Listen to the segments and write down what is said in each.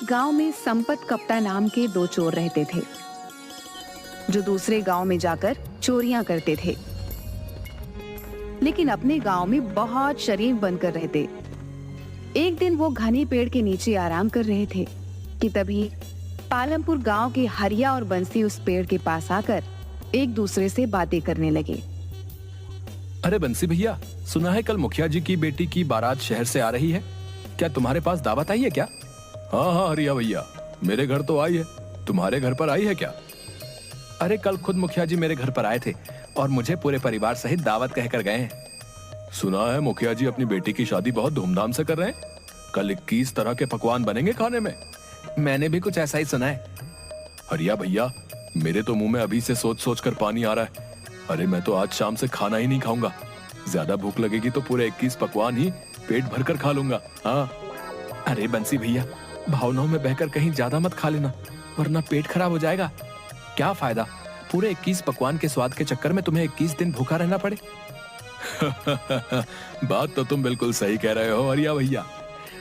एक गांव में संपत कप्ता नाम के दो चोर रहते थे जो दूसरे गांव में जाकर चोरियां करते थे, लेकिन अपने गांव में बहुत शरीफ बनकर रहते। एक दिन वो घने पेड़ के नीचे आराम कर रहे थे कि तभी पालमपुर गांव के हरिया और बंसी उस पेड़ के पास आकर एक दूसरे से बातें करने लगे। अरे बंसी भैया, सुना है कल मुखिया जी की बेटी की बारात शहर से आ रही है, क्या तुम्हारे पास दावत आई है क्या? हाँ हाँ हरिया भैया, मेरे घर तो आई है, तुम्हारे घर पर आई है क्या? अरे कल खुद मुखिया जी मेरे घर पर आए थे और मुझे पूरे परिवार सहित दावत कहकर गए हैं। सुना है मुखिया जी अपनी बेटी की शादी बहुत धूमधाम से कर रहे हैं, कल 21 तरह के पकवान बनेंगे खाने में। मैंने भी कुछ ऐसा ही सुना है। हरिया भैया, मेरे तो मुंह में अभी से सोच सोच कर पानी आ रहा है। अरे मैं तो आज शाम से खाना ही नहीं खाऊंगा, ज्यादा भूख लगेगी तो पूरे 21 पकवान ही पेट भर कर खा लूंगा। हाँ। अरे बंसी भैया, भावनाओं में बहकर कहीं ज्यादा मत खा लेना, वरना पेट खराब हो जाएगा। क्या फायदा पूरे 21 पकवान के स्वाद के चक्कर में तुम्हें 21 दिन भूखा रहना पड़े। बात तो तुम बिल्कुल सही कह रहे हो हरिया भैया।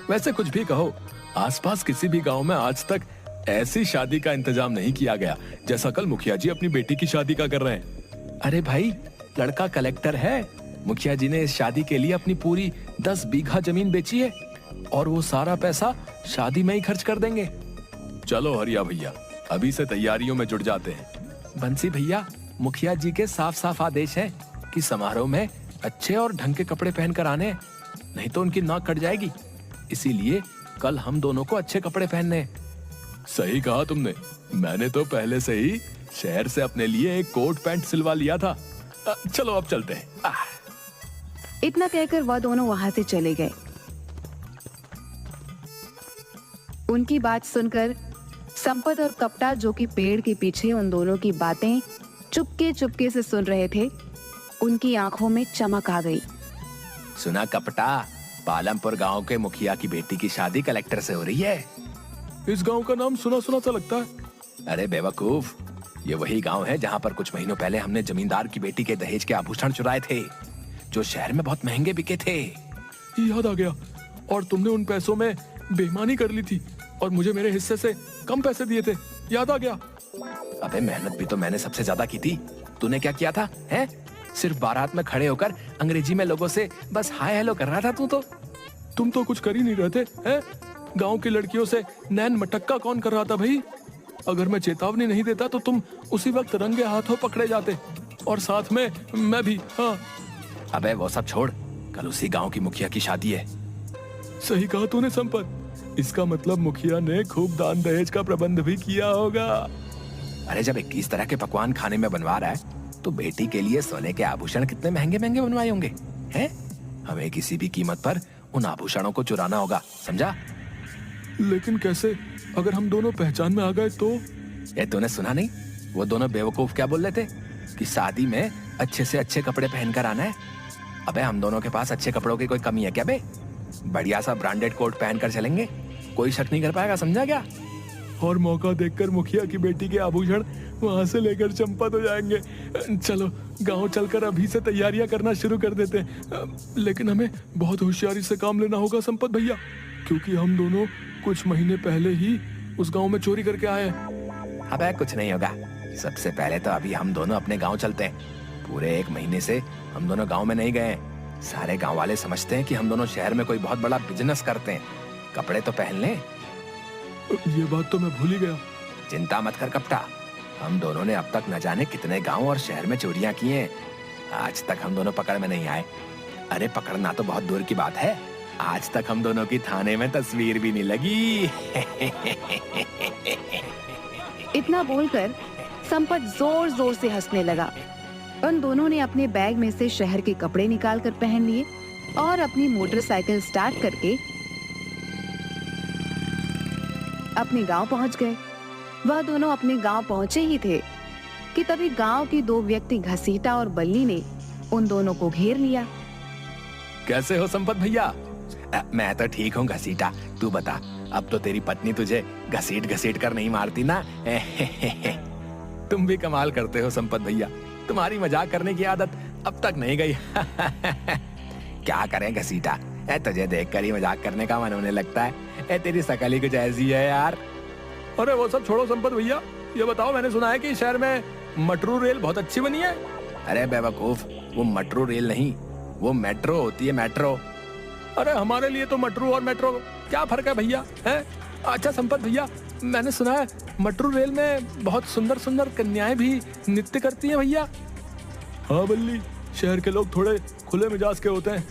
वैसे कुछ भी कहो, आसपास किसी भी गांव में आज तक ऐसी शादी का इंतजाम नहीं किया गया जैसा कल मुखिया जी अपनी बेटी की शादी का कर रहे हैं। अरे भाई, लड़का कलेक्टर है, मुखिया जी ने इस शादी के लिए अपनी पूरी 10 बीघा जमीन बेची है और वो सारा पैसा शादी में ही खर्च कर देंगे। चलो हरिया भैया, अभी से तैयारियों में जुट जाते हैं। बंसी भैया, मुखिया जी के साफ साफ आदेश है कि समारोह में अच्छे और ढंग के कपड़े पहनकर आने हैं, नहीं तो उनकी नाक कट जाएगी। इसीलिए कल हम दोनों को अच्छे कपड़े पहनने हैं। सही कहा तुमने, मैंने तो पहले से ही शहर से अपने लिए एक कोट पैंट सिलवा लिया था। चलो अब चलते हैं। इतना कहकर वह दोनों वहां से चले गए। उनकी बात सुनकर संपत और कप्ता, जो कि पेड़ के पीछे उन दोनों की बातें चुपके चुपके से सुन रहे थे, उनकी आंखों में चमक आ गई। सुना कप्ता, पालमपुर गांव के मुखिया की बेटी की शादी कलेक्टर से हो रही है। इस गांव का नाम सुना सुना सा लगता है। अरे बेवकूफ, ये वही गांव है जहां पर कुछ महीनों पहले हमने जमींदार की बेटी के दहेज के आभूषण चुराए थे, जो शहर में बहुत महंगे बिके थे। याद आ गया, और तुमने उन पैसों में बेईमानी कर ली थी और मुझे मेरे हिस्से से कम पैसे दिए थे। याद आ गया। अबे मेहनत भी तो मैंने सबसे ज्यादा की थी, तूने क्या किया था? हैं? सिर्फ बारात में खड़े होकर अंग्रेजी में लोगों से बस हाय हेलो कर रहा था तू तो। तुम तो कुछ कर ही नहीं रहे थे, हैं? गांव की लड़कियों से नैन मटक्का कौन कर रहा था भाई? अगर मैं चेतावनी नहीं देता तो तुम उसी वक्त रंगे हाथों पकड़े जाते, और साथ में मैं भी। हाँ। अबे वो सब छोड़, कल उसी गांव की मुखिया की शादी है। सही कहा तूने संपत, इसका मतलब मुखिया ने खूब दान दहेज का प्रबंध भी किया होगा। अरे जब 21 तरह के पकवान खाने में बनवा रहा है तो बेटी के लिए सोने के आभूषण कितने महंगे महंगे बनवाए होंगे, हैं? हमें किसी भी कीमत पर उन आभूषणों को चुराना होगा, समझा? लेकिन कैसे, अगर हम दोनों पहचान में आ गए तो? ये तूने सुना नहीं, वो दोनों बेवकूफ क्या बोल रहे थे कि शादी में अच्छे से अच्छे कपड़े पहनकर आना है। अबे हम दोनों के पास अच्छे कपड़ों की कोई कमी है क्या बे? बढ़िया सा ब्रांडेड कोट पहनकर चलेंगे, कोई शक नहीं कर पाएगा, समझा क्या? और मौका देखकर मुखिया की बेटी के आभूषण वहां से लेकर चंपत हो जाएंगे। चलो गांव चलकर अभी से तैयारियां करना शुरू कर देते हैं। लेकिन हमें बहुत होशियारी से काम लेना होगा संपत भैया, क्योंकि हम दोनों कुछ महीने पहले ही उस गांव में चोरी करके आए हैं। अबे कुछ नहीं होगा, सबसे पहले तो अभी हम दोनों अपने गांव चलते हैं। पूरे 1 महीने से हम दोनों गांव में नहीं गए। सारे गांव वाले समझते हैं कि हम दोनों शहर में कोई बहुत बड़ा बिजनेस करते हैं। कपड़े तो पहन लें। ये बात तो मैं भूल ही गया। चिंता मत कर कप्ता, हम दोनों ने अब तक न जाने कितने गांव और शहर में चोरियां की हैं। आज तक हम दोनों पकड़ में नहीं आए। अरे पकड़ना तो बहुत दूर की बात है, आज तक हम दोनों की थाने में तस्वीर भी नहीं लगी। इतना बोलकर संपत जोर जोर से हंसने लगा। उन दोनों ने अपने बैग में से शहर के कपड़े निकालकर पहन लिए और अपनी मोटरसाइकिल स्टार्ट करके अपने गांव पहुंच गए। वह दोनों अपने गांव पहुंचे ही थे कि तभी गांव के 2 व्यक्ति घसीटा और बल्ली ने उन दोनों को घेर लिया। कैसे हो संपत भैया? मैं तो ठीक हूँ घसीटा, तू बता, अब तो तेरी पत्नी तुझे घसीट घसीट कर नहीं मारती ना? तुम भी कमाल करते हो संपत भैया, तुम्हारी मजाक करने की आदत अब तक नहीं गई। क्या करें घसीटा, तुझे देखकर ही मजाक करने का मन होने लगता है। तेरी शकल ही कुछ ऐसी है यार। अरे वो सब छोड़ो संपत भैया, ये बताओ, मैंने सुना है कि शहर में मेट्रो रेल बहुत अच्छी बनी है। अरे बेवकूफ, वो मेट्रो रेल नहीं, वो मेट्रो होती है, मेट्रो। अरे हमारे लिए तो मेट्रो और मेट्रो क्या फर्क है भैया, है? अच्छा संपत भैया, मैंने सुना है मेट्रो रेल में बहुत सुंदर सुंदर कन्याएं भी नृत्य करती हैं भैया। हाँ बल्ली, शहर के लोग थोड़े खुले मिजाज के होते हैं।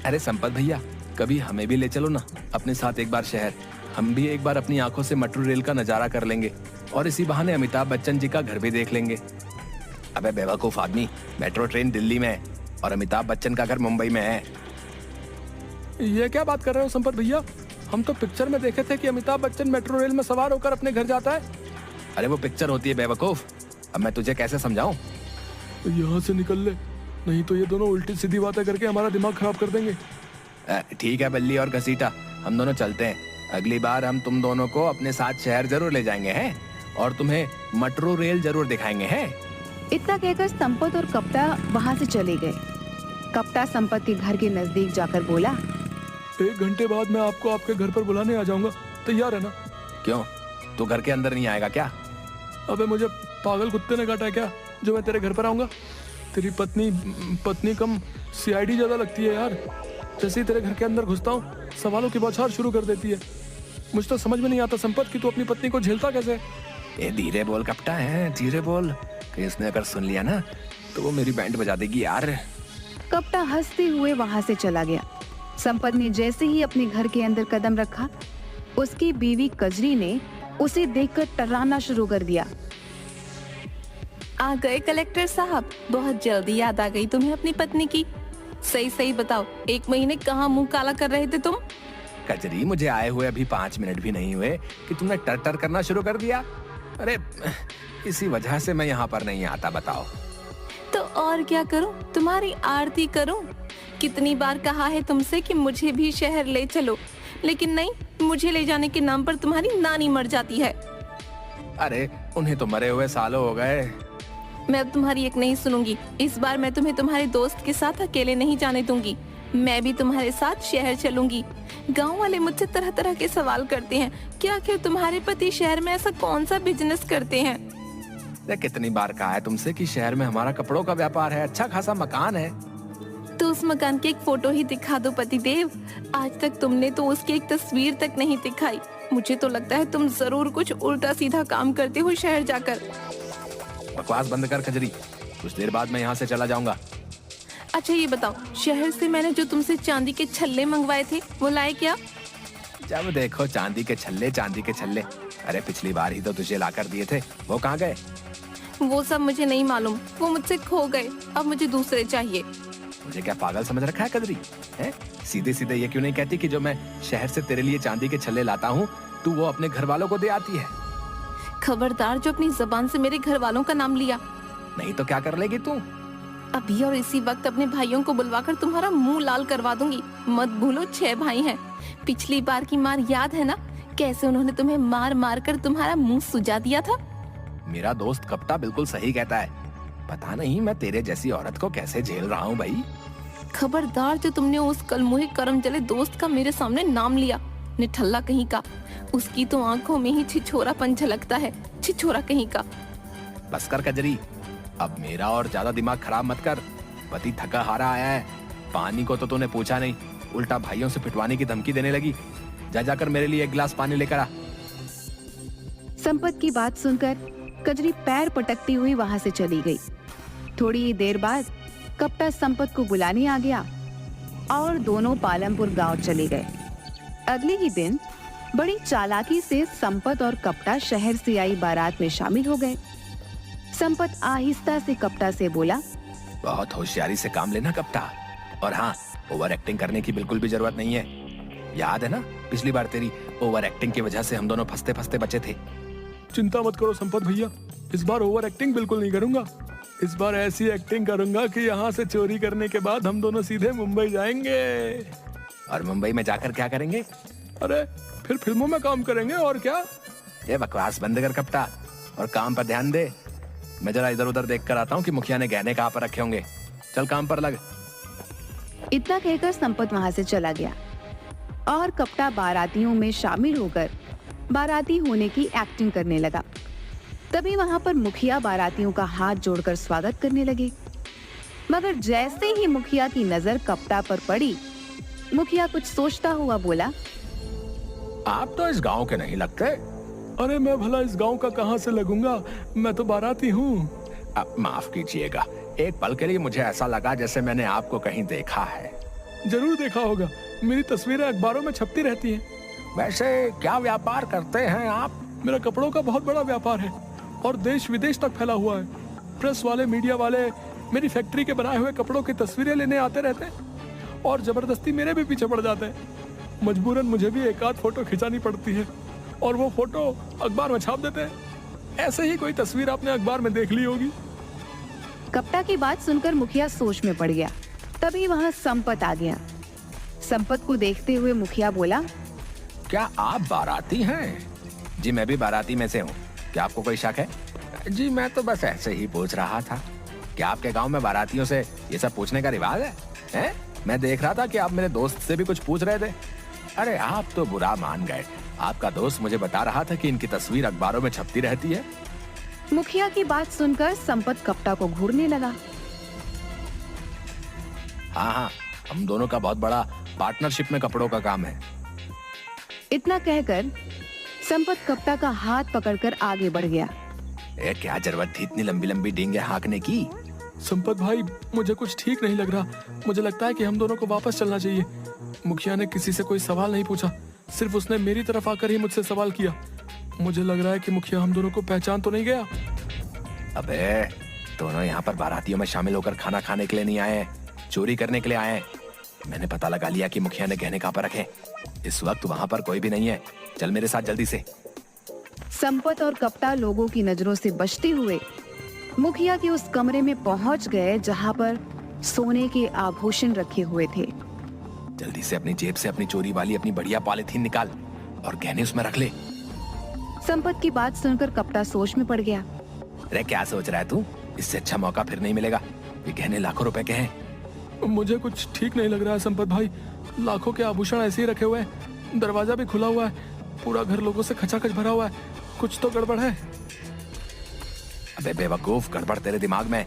अरे संपत भैया, कभी हमें भी ले चलो ना अपने साथ एक बार शहर। हम भी एक बार अपनी आंखों से मेट्रो रेल का नजारा कर लेंगे और इसी बहाने अमिताभ बच्चन जी का घर भी देख लेंगे। अबे बेवकूफ आदमी, मेट्रो ट्रेन दिल्ली में है और अमिताभ बच्चन का घर मुंबई में है। ये क्या बात कर रहे हो संपत भैया? हम तो पिक्चर में देखे थे कि अमिताभ बच्चन मेट्रो रेल में सवार होकर अपने घर जाता है। अरे वो पिक्चर होती है बेवकूफ, अब मैं तुझे कैसे समझाऊं? यहाँ से निकल ले, नहीं तो ये दोनों उल्टी सीधी बातें करके हमारा दिमाग खराब कर देंगे। ठीक है बल्ली और घसीटा, हम दोनों चलते हैं। अगली बार हम तुम दोनों को अपने साथ शहर जरूर ले जाएंगे हैं और तुम्हें मेट्रो रेल जरूर दिखाएंगे हैं। इतना कहकर संपत और कप्ता वहाँ से चले गए। कप्ता संपत के घर के नजदीक जाकर बोला, 1 घंटे बाद मैं आपको आपके घर पर बुलाने आ जाऊंगा, तैयार है ना? क्यों, तू घर के अंदर नहीं आएगा क्या? अबे मुझे पागल कुत्ते ने काटा है क्या जो मैं तेरे घर पर आऊंगा? तेरी पत्नी कम सीआईडी ज्यादा लगती है यार। जैसे ही तेरे घर के अंदर घुसता हूँ सवालों की बौछार शुरू कर देती है। मुझे तो समझ में नहीं आता संपत कि तू अपनी पत्नी को झेलता कैसे? धीरे बोल कप्ता है, धीरे बोल, कहीं उसने अगर सुन लिया ना तो वो मेरी बैंड बजा देगी यार। कप्ता हंसते हुए वहाँ से चला गया। संपत ने जैसे ही अपने घर के अंदर कदम रखा, उसकी बीवी कजरी ने उसे देखकर टर्राना शुरू कर दिया। आ गए कलेक्टर साहब, बहुत जल्दी याद आ गई तुम्हें अपनी पत्नी की। सही सही बताओ, 1 महीने कहाँ मुंह काला कर रहे थे तुम? कजरी, मुझे आए हुए अभी 5 मिनट भी नहीं हुए कि तुमने टर टर करना शुरू कर दिया। अरे इसी वजह से मैं यहाँ पर नहीं आता, बताओ। तो और क्या करूं, तुम्हारी आरती करूं? कितनी बार कहा है तुमसे कि मुझे भी शहर ले चलो, लेकिन नहीं, मुझे ले जाने के नाम पर तुम्हारी नानी मर जाती है। अरे उन्हें तो मरे हुए सालों हो गए। मैं अब तुम्हारी एक नहीं सुनूंगी। इस बार मैं तुम्हें तुम्हारे दोस्त के साथ अकेले नहीं जाने दूंगी। मैं भी तुम्हारे साथ शहर चलूंगी। गांव वाले मुझसे तरह तरह के सवाल करते हैं कि आखिर तुम्हारे पति शहर में ऐसा कौन सा बिजनेस करते हैं। कितनी बार कहा है तुमसे कि शहर में हमारा कपड़ों का व्यापार है, अच्छा खासा मकान है। तो उस मकान की एक फोटो ही दिखा दो पतिदेव। आज तक तुमने तो उसकी एक तस्वीर तक नहीं दिखाई। मुझे तो लगता है तुम जरूर कुछ उल्टा सीधा काम करते हो शहर जाकर। बकवास बंद कर खजरी, कुछ देर बाद मैं यहाँ से चला जाऊंगा। अच्छा ये बताओ, शहर से मैंने जो तुमसे चांदी के छल्ले मंगवाए थे वो लाए क्या? जब देखो चांदी के छल्ले, चांदी के छल्ले। अरे पिछली बार ही तो तुझे लाकर दिए थे, वो कहाँ गए? वो सब मुझे नहीं मालूम, वो मुझसे खो गए। अब मुझे दूसरे चाहिए। मुझे क्या पागल समझ रखा है कजरी? हैं? सीधे सीधे ये क्यों नहीं कहती कि जो मैं शहर से तेरे लिए चांदी के छल्ले लाता हूँ तू वो अपने घर वालों को दे आती है? खबरदार जो अपनी जबान से मेरे घर वालों का नाम लिया। नहीं तो क्या कर लेगी तू? अभी और इसी वक्त अपने भाइयों को बुलवाकर तुम्हारा मुंह लाल करवा दूंगी। मत भूलो 6 भाई हैं। पिछली बार की मार याद है ना, कैसे उन्होंने तुम्हें मार मार कर तुम्हारा मुंह सुजा दिया था? मेरा दोस्त कप्ता बिल्कुल सही कहता है। पता नहीं मैं तेरे जैसी औरत को कैसे झेल रहा हूँ भाई। खबरदार जो तुमने उस कलमुही करम जले दोस्त का मेरे सामने नाम लिया, निठल्ला कहीं का। उसकी तो आंखों में ही छिछोरापन झलकता है, छिछोरा कहीं का। बस कर कजरी, अब मेरा और ज्यादा दिमाग खराब मत कर। पति थका हारा आया है, पानी को तो तूने पूछा नहीं, उल्टा भाइयों से पिटवाने की धमकी देने लगी। जा जाकर मेरे लिए 1 गिलास पानी लेकर आ। संपत की बात सुनकर कजरी पैर पटकती हुई वहां से चली गई। थोड़ी ही देर बाद कप्ता संपत को बुलाने आ गया और दोनों पालमपुर गांव चले गए। अगले ही दिन बड़ी चालाकी से संपत और कप्ता शहर से आई बारात में शामिल हो गए। संपत आहिस्ता से कप्ता से बोला, बहुत होशियारी से काम लेना कप्ता, और हाँ, ओवर एक्टिंग करने की बिल्कुल भी जरूरत नहीं है। याद है ना पिछली बार तेरी ओवर एक्टिंग की वजह से हम दोनों फंसते फंसते बचे थे। चिंता मत करो संपत भैया, इस बार ओवर एक्टिंग बिल्कुल नहीं करूंगा। इस बार ऐसी एक्टिंग करूंगा कि यहाँ से चोरी करने के बाद हम दोनों सीधे मुंबई जाएंगे। और मुंबई में जाकर क्या करेंगे? अरे फिर फिल्मों में काम करेंगे और क्या। ये बकवास बंद कर कप्ता और काम पर ध्यान दे। मैं जरा इधर उधर देख कर आता हूँ कि मुखिया ने गहने कहाँ पर रखे होंगे। चल काम पर लग। इतना कहकर संपत वहां से चला गया और कपटा बारातियों में शामिल होकर बाराती होने की एक्टिंग करने लगा। तभी वहां पर मुखिया बारातियों का हाथ जोड़कर स्वागत करने लगे, मगर जैसे ही मुखिया की नजर कपटा पर पड़ी, मुखिया कुछ सोचता हुआ बोला, आप तो इस गांव के नहीं लगते। अरे मैं भला इस गांव का कहाँ से लगूंगा, मैं तो बाराती हूँ। अब माफ कीजिएगा, एक पल के लिए मुझे ऐसा लगा जैसे मैंने आपको कहीं देखा है। जरूर देखा होगा, मेरी तस्वीरें अखबारों में छपती रहती हैं। वैसे क्या व्यापार करते हैं आप? मेरा कपड़ों का बहुत बड़ा व्यापार है और देश विदेश तक फैला हुआ है। प्रेस वाले, मीडिया वाले मेरी फैक्ट्री के बनाए हुए कपड़ों की तस्वीरें लेने आते रहते हैं और जबरदस्ती मेरे भी पीछे पड़ जाते हैं। मजबूरन मुझे भी एक आध फोटो खिंचानी पड़ती है और वो फोटो अखबार में छाप देते हैं। ऐसे ही कोई तस्वीर आपने अखबार में देख ली होगी। कपटा की बात सुनकर मुखिया सोच में पड़ गया। तभी वहां संपत आ गया। संपत को देखते हुए मुखिया बोला, क्या आप बाराती हैं? जी मैं भी बाराती में से हूँ। क्या आपको कोई शक है? जी मैं तो बस ऐसे ही पूछ रहा था। क्या आपके गांव में बारातियों से ये सब पूछने का रिवाज है? हैं? मैं देख रहा था कि आप मेरे दोस्त से भी कुछ पूछ रहे थे। अरे आप तो बुरा मान गए। आपका दोस्त मुझे बता रहा था कि इनकी तस्वीर अखबारों में छपती रहती है। मुखिया की बात सुनकर संपत कपटा को घूरने लगा। हाँ, हम दोनों का बहुत बड़ा पार्टनरशिप में कपड़ों का काम है। इतना कहकर संपत कपटा का हाथ पकड़कर आगे बढ़ गया। क्या जरूरत थी इतनी लंबी लंबी डींगे हाँकने की? संपत भाई, मुझे कुछ ठीक नहीं लग रहा। मुझे लगता है कि हम दोनों को वापस चलना चाहिए। मुखिया ने किसी से कोई सवाल नहीं पूछा, सिर्फ उसने मेरी तरफ आकर ही मुझसे सवाल किया। मुझे लग रहा है कि मुखिया हम दोनों को पहचान तो नहीं गया। अबे दोनों यहाँ पर बारातियों में शामिल होकर खाना खाने के लिए नहीं आए, चोरी करने के लिए आए। मैंने पता लगा लिया कि मुखिया ने गहने कहाँ पर रखे। इस वक्त वहाँ पर कोई भी नहीं है। चल मेरे साथ जल्दी से। संपत और कपटा लोगों की नजरों से बचते हुए मुखिया के उस कमरे में पहुंच गए जहां पर सोने के आभूषण रखे हुए थे। जल्दी से अपनी जेब से अपनी चोरी वाली अपनी बढ़िया पॉलिथीन निकाल और गहने उसमें रख ले। संपत की बात सुनकर कपटा सोच में पड़ गया। अरे क्या सोच रहा है तू? इससे अच्छा मौका फिर नहीं मिलेगा। ये गहने लाखों रुपए के हैं। मुझे कुछ ठीक नहीं लग रहा है संपत भाई। लाखों के आभूषण ऐसे ही रखे हुए हैं, दरवाजा भी खुला हुआ है, पूरा घर लोगों से खचाखच भरा हुआ है। कुछ तो गड़बड़ है। अबे बेवकूफ, गड़बड़ तेरे दिमाग में।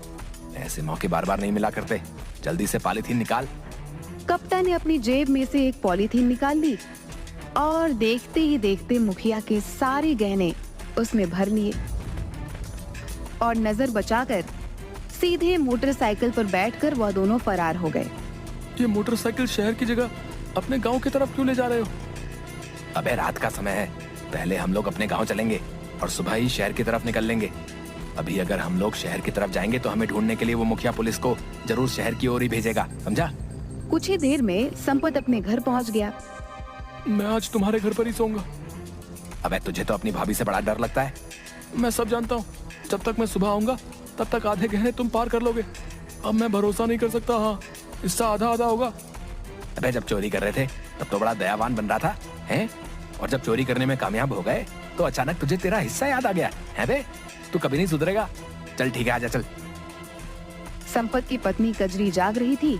ऐसे मौके बार बार नहीं मिला करते। जल्दी से पॉलिथीन निकाल। कप्तान ने अपनी जेब में से एक पॉलीथीन निकाल ली और देखते ही देखते मुखिया के सारे गहने उसमें भर लिए और नजर बचाकर सीधे मोटरसाइकिल पर बैठकर वह दोनों फरार हो गए। ये मोटरसाइकिल शहर की जगह अपने गांव की तरफ क्यों ले जा रहे हो? अबे रात का समय है, पहले हम लोग अपने गांव चलेंगे और सुबह ही शहर की तरफ निकल लेंगे। अभी अगर हम लोग शहर की तरफ जाएंगे तो हमें ढूंढने के लिए वो मुखिया पुलिस को जरूर शहर की ओर ही भेजेगा, समझा? कुछ ही देर में संपत अपने घर पहुंच गया। मैं आज तुम्हारे घर पर ही सोऊंगा। अबे तुझे तो अपनी भाभी से बड़ा डर लगता है। मैं सब जानता हूँ। जब तक मैं सुबह आऊंगा तब तक आधे गहने तुम पार कर लोगे। अब मैं भरोसा नहीं कर सकता। हाँ, इससे आधा आधा होगा। अबे जब चोरी कर रहे थे तब तो बड़ा दयावान बन रहा था, हैं? और जब चोरी करने में कामयाब हो गए तो अचानक तुझे तेरा हिस्सा याद आ गया है बे? तू कभी नहीं सुधरेगा। चल ठीक है, आजा चल। संपत की पत्नी कजरी जाग रही थी।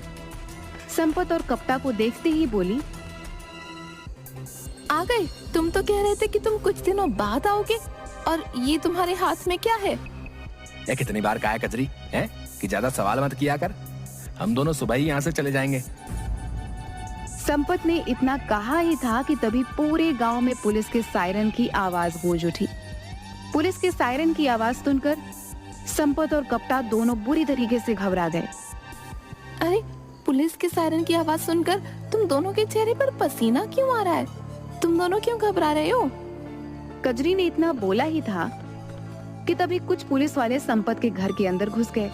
संपत और कप्ता को देखते ही बोली, आ गए? तुम तो कह रहे थे कि तुम कुछ दिनों बाद आओगे, और ये तुम्हारे हाथ में क्या है? ये कितनी बार कहा है कजरी, हैं? कि ज्यादा सवाल मत किया कर। हम दोनों सुबह ही यहाँ से चले जाएंगे। संपत ने इतना कहा ही था कि तभी पूरे गांव में पुलिस के सायरन की आवाज गूंज उठी। पुलिस के सायरन की आवाज सुनकर संपत और कप्ता दोनों बुरी तरीके से घबरा गए। अरे, पुलिस के सायरन की आवाज सुनकर तुम दोनों के चेहरे पर पसीना क्यों आ रहा है? तुम दोनों क्यों घबरा रहे हो? कजरी ने इतना बोला ही था कि तभी कुछ पुलिस वाले संपत के घर के अंदर घुस गए।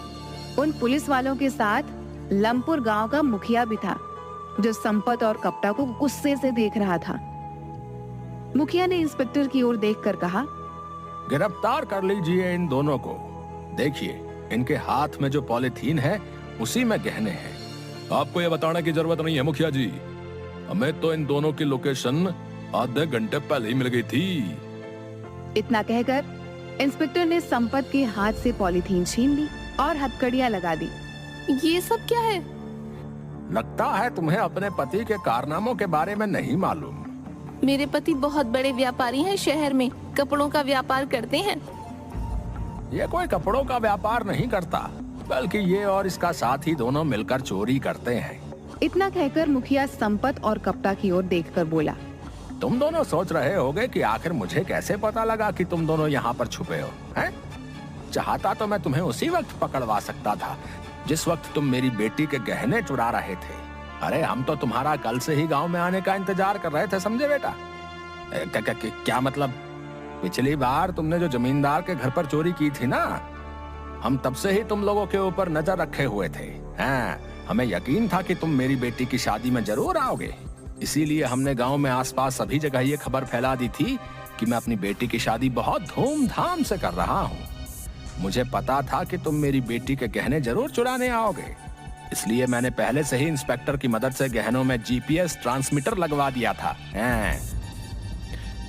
उन पुलिस वालों के साथ लमपुर गांव का मुखिया भी था, जो संपत और कप्ता को गुस्से से देख रहा था। मुखिया ने इंस्पेक्टर की ओर देखकर कहा, गिरफ्तार कर लीजिए इन दोनों को। देखिए, इनके हाथ में जो पॉलिथीन है उसी में गहने हैं। आपको ये बताने की जरूरत नहीं है मुखिया जी। हमें तो इन दोनों की लोकेशन आधे घंटे पहले ही मिल गई थी। इतना कहकर इंस्पेक्टर ने संपत के हाथ से पॉलीथीन छीन ली और हथकड़ियां लगा दी। ये सब क्या है? लगता है तुम्हें अपने पति के कारनामों के बारे में नहीं मालूम। मेरे पति बहुत बड़े व्यापारी हैं, शहर में कपड़ों का व्यापार करते हैं। ये कोई कपड़ों का व्यापार नहीं करता, बल्कि ये और इसका साथी दोनों मिलकर चोरी करते हैं। इतना कहकर मुखिया संपत और कपटा की ओर देखकर बोला, तुम दोनों सोच रहे होगे कि आखिर मुझे कैसे पता लगा कि तुम दोनों यहाँ पर छुपे हो, हैं? चाहता तो मैं तुम्हें उसी वक्त पकड़वा सकता था जिस वक्त तुम मेरी बेटी के गहने चुरा रहे थे। अरे हम तो तुम्हारा कल से ही गांव में आने का इंतजार कर रहे थे, समझे बेटा? क्या मतलब? पिछली बार तुमने जो जमींदार के घर पर चोरी की थी ना, हम तब से ही तुम लोगों के ऊपर नजर रखे हुए थे। हाँ, हमें यकीन था कि तुम मेरी बेटी की शादी में जरूर आओगे, इसीलिए हमने गांव में आसपास सभी जगह ये खबर फैला दी थी कि मैं अपनी बेटी की शादी बहुत धूमधाम से कर रहा हूँ। मुझे पता था कि तुम मेरी बेटी के गहने जरूर चुराने आओगे, इसलिए मैंने पहले से ही इंस्पेक्टर की मदद से गहनों में जीपीएस ट्रांसमीटर लगवा दिया था।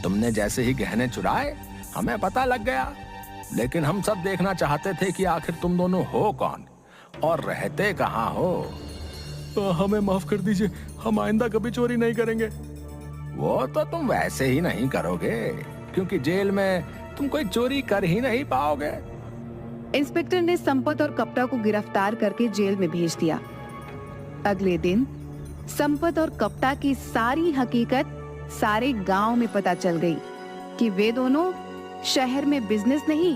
तुमने जैसे ही गहने चुराए हमें पता लग गया, लेकिन हम सब देखना चाहते थे कि आखिर तुम दोनों हो कौन और रहते कहाँ हो। हमें माफ कर दीजिए, हम आइंदा कभी चोरी नहीं करेंगे। वो तो तुम वैसे ही नहीं करोगे, क्योंकि जेल में तुम कोई चोरी कर ही नहीं पाओगे। इंस्पेक्टर ने संपत और कपटा को गिरफ्तार करके जेल में भेज दिया। अगले दिन संपत और कपटा की सारी हकीकत सारे गांव में पता चल गई कि वे दोनों शहर में बिजनेस नहीं